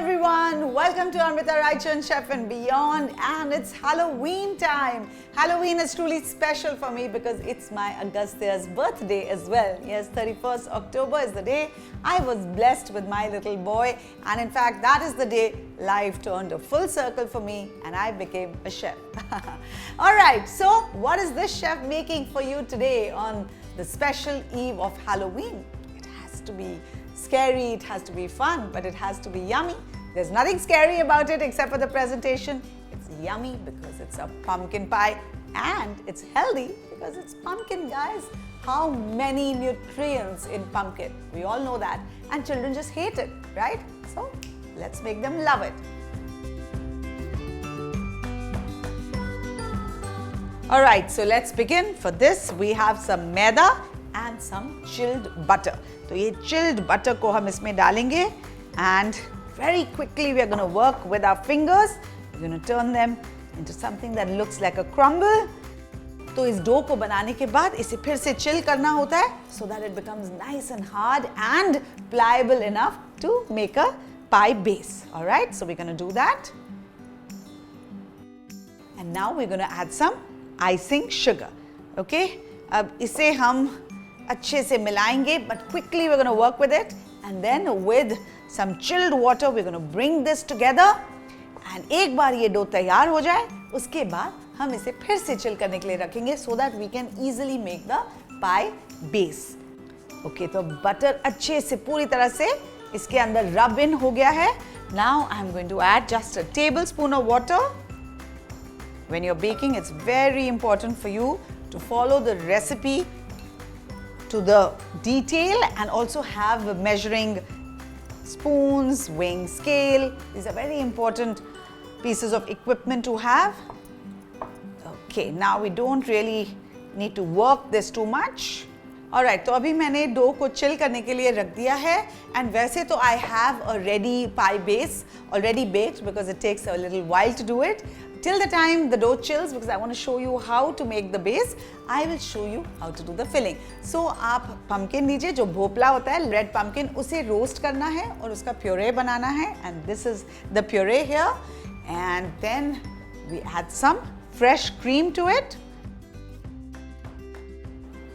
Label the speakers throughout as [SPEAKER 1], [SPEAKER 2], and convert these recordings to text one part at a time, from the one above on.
[SPEAKER 1] everyone, welcome to Amrita Raichand, Chef and Beyond, and it's Halloween time. Halloween is truly special for me because it's my Agastya's birthday as well. Yes, 31st October is the day I was blessed with my little boy, and in fact that is the day life turned a full circle for me and I became a chef. Alright, so what is this chef making for you today on the special eve of Halloween? It has to be scary, it has to be fun, but it has to be yummy. There's nothing scary about it except for the presentation. It's yummy because it's a pumpkin pie and it's healthy because it's pumpkin, guys. How many nutrients in pumpkin? We all know that, and children just hate it, right? So let's make them love it. Alright, so let's begin. For this we have some maida and some chilled butter. तो ये chilled butter को हम इसमें डालेंगे and very quickly we are going to work with our fingers. We're going to turn them into something that looks like a crumble. तो इस dough को बनाने के बाद इसे फिर से chill करना होता है so that it becomes nice and hard and pliable enough to make a pie base. Alright, so we're going to do that. And now we're going to add some icing sugar. Okay, अब इसे हम अच्छे से मिलाएंगे, but quickly we're going to work with it, and then with some chilled water we're going to bring this together, and एक बार ये dough तैयार हो जाए उसके बाद हम इसे फिर से chill करने के लिए रखेंगे so that we can easily make the pie base. Okay, तो बटर अच्छे से पूरी तरह से इसके अंदर rub in हो गया है. Now I'm going to add just a tablespoon of water. When you're baking, it's very important for you to follow the recipe to the detail and also have measuring spoons, weighing scale. These are very important pieces of equipment to have. Okay, now we don't really need to work this too much. Alright, तो अभी मैंने dough को chill करने के लिए रख दिया है, and वैसे तो I have a ready pie base already baked because it takes a little while to do it. Till the time the dough chills, because I want to show you how to make the base, I will show you how to do the filling. So आप pumpkin लीजिए, जो भोपला होता है red pumpkin, उसे roast करना है और उसका puree बनाना है, and this is the puree here. And then we add some fresh cream to it.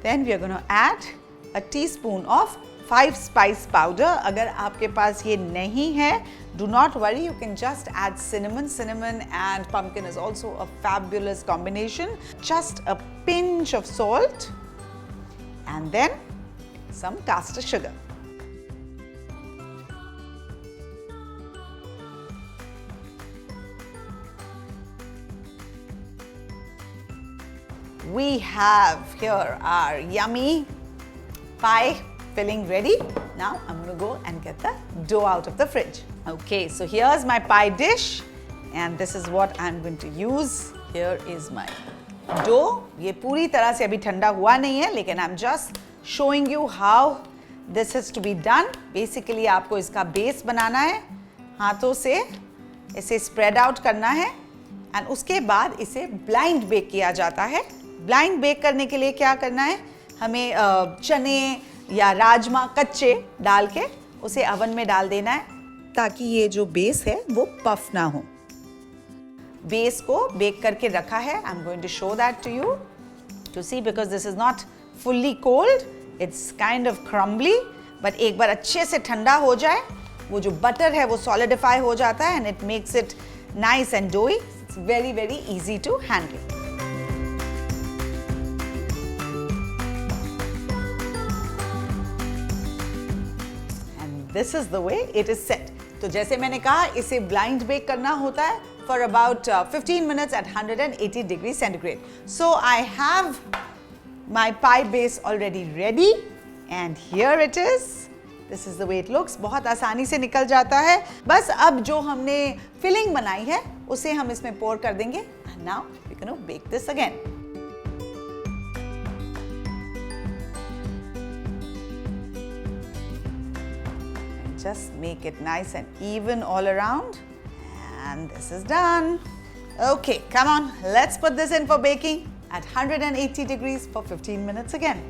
[SPEAKER 1] Then we are going to add a teaspoon of 5 spice powder. अगर आपके पास ये नहीं है, do not worry, you can just add cinnamon. Cinnamon and pumpkin is also a fabulous combination. Just a pinch of salt and then some Castor sugar. We have here our yummy pie filling ready. Now I'm going to go and get the dough out of the fridge. Okay, so here's my pie dish and this is what I'm going to use. Here is my dough. ये पूरी तरह से अभी ठंडा हुआ नहीं है, लेकिन I'm just showing you how this is to be done. Basically आपको इसका base बनाना है, हाथों से इसे spread out करना है, and उसके बाद इसे blind bake किया जाता है. Blind bake करने के लिए क्या करना है, हमें चने या राजमा कच्चे डाल के उसे ओवन में डाल देना है ताकि ये जो बेस है वो पफ ना हो. बेस को बेक करके रखा है. I'm going to show that to you to see because this is not fully cold. It's kind of crumbly. But एक बार अच्छे से ठंडा हो जाए, वो जो बटर है वो solidify हो जाता है and it makes it nice and doughy. It's very, very easy to handle. This is the way it is set. तो जैसे मैंने कहा, इसे blind bake करना होता है for about 15 minutes at 180 degrees centigrade. So I have my pie base already ready and here it is. This is the way it looks. बहुत आसानी से निकल जाता है. बस अब जो हमने filling बनाई है उसे हम इसमें pour कर देंगे. And now we're going to bake this again. Just make it nice and even all around, and this is done. Okay, come on, let's put this in for baking at 180 degrees for 15 minutes again.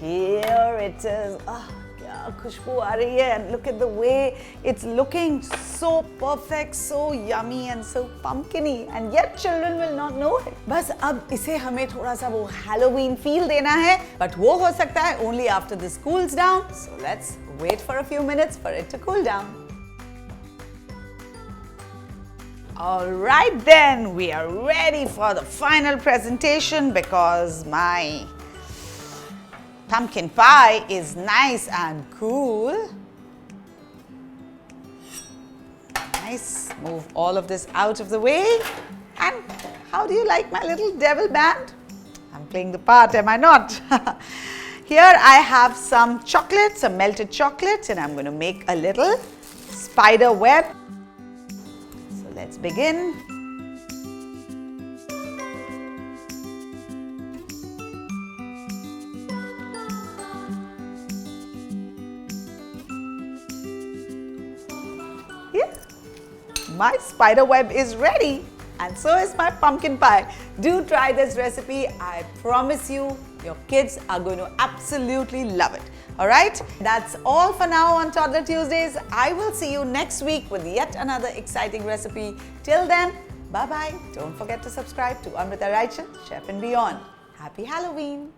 [SPEAKER 1] here it is. Oh, kya khushboo aa rahi hai, and look at the way it's looking, so perfect, so yummy and so pumpkiny, and yet children will not know it. बस अब इसे हमें थोड़ा सा वो Halloween feel देना है, but वो हो सकता है only after this cools down. So let's wait for a few minutes for it to cool down. Alright then, we are ready for the final presentation because my pumpkin pie is nice and cool. Nice, move all of this out of the way. And how do you like my little devil band? I'm playing the part, am I not? Here I have some chocolate, some melted chocolate, and I'm going to make a little spider web. Let's begin. Yeah, my spider web is ready, and so is my pumpkin pie. Do try this recipe. I promise you, your kids are going to absolutely love it. Alright, that's all for now on Toddler Tuesdays. I will see you next week with yet another exciting recipe. Till then, bye bye. Don't forget to subscribe to Amrita Raichand, Chef and Beyond. Happy Halloween!